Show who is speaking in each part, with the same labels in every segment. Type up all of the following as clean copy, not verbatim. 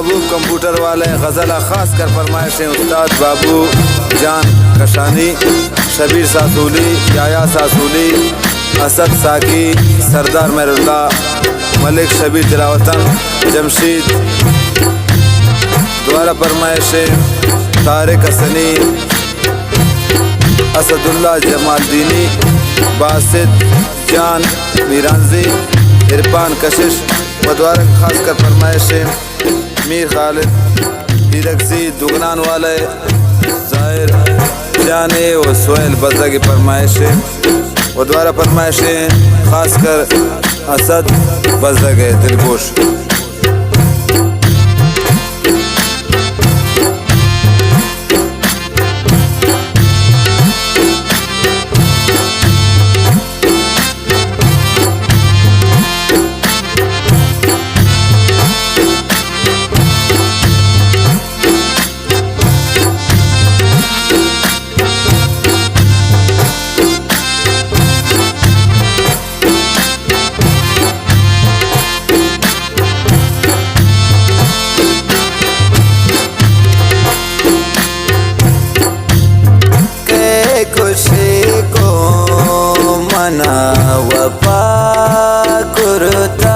Speaker 1: महबूब computer वाले गज़ल खास कर फरमाइशें उस्ताद बाबू जान कशानी, शबीर सासूली, याया सासूली, असद साकी, सरदार मेहरुल्ला, मलिक शबीर दिलावतन, जमशीद द्वारा फरमाइशें तारिक हसनी, असदुल्ला जमालदीनी, बासित जान मीरानजी, इरफान कशिश मद्वारा खास कर फरमाइशें मीर खालिद हीरकजी दुगनान वाले, ज़ाहिर जाने व सोहेल बज़ा की फरमाइशें व द्वारा फरमाइशें खास कर असद बज़ा के दिलगोश।
Speaker 2: खुशी को मना वफा करता,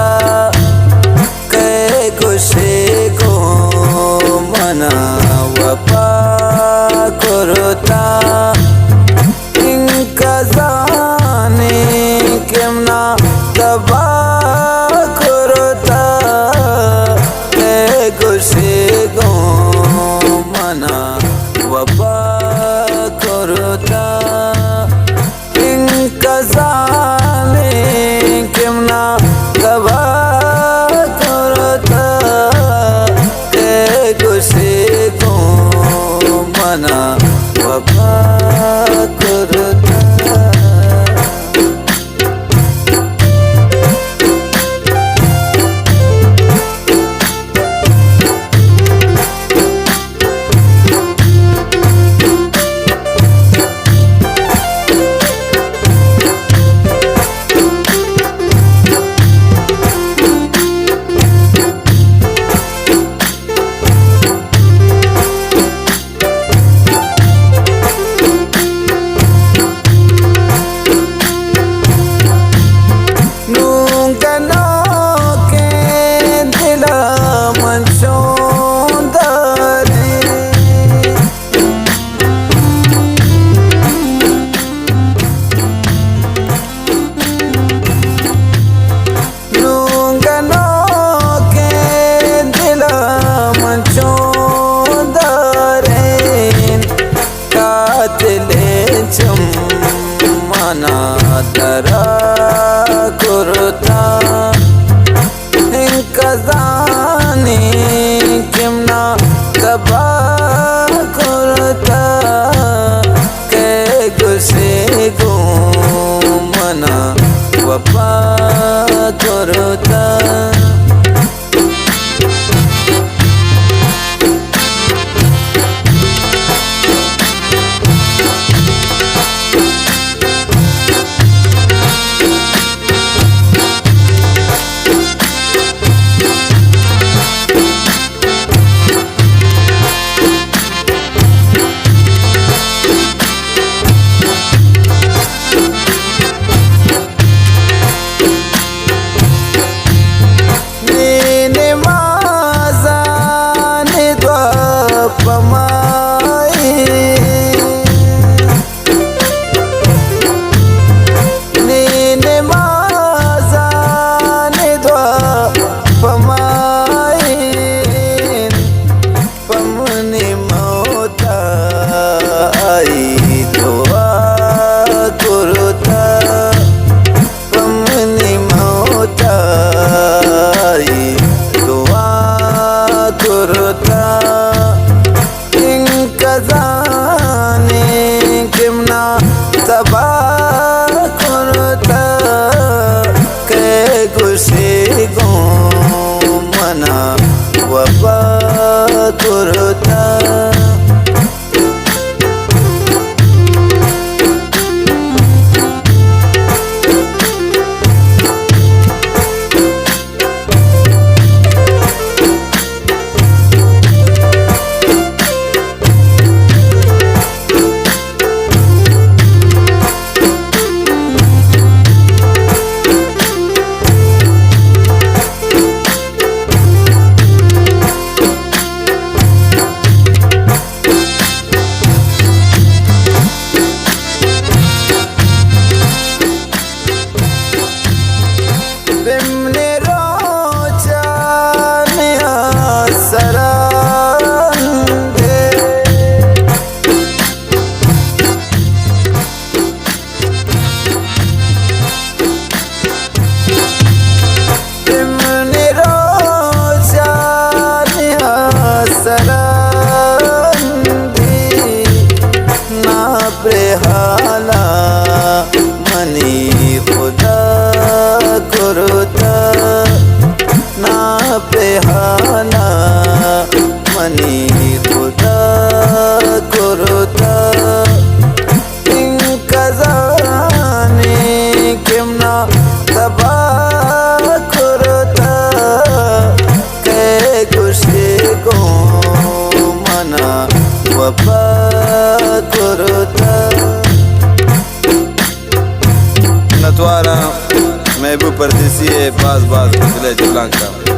Speaker 2: कै खुशी को मना वफा करता, इनका जाने किमना तबा करता, कै खुशी को मना वफा करता, इनका जाने किमना तबा करता, कै खुशी को मना वफा करता। दरा करता, इनका जाने किमना तबा करता, कै खुशी को मना वफा करता। खुशी को मना वफा करता।
Speaker 1: हमारा महबूब परदेसी है बाज बाज बदले जुलांका।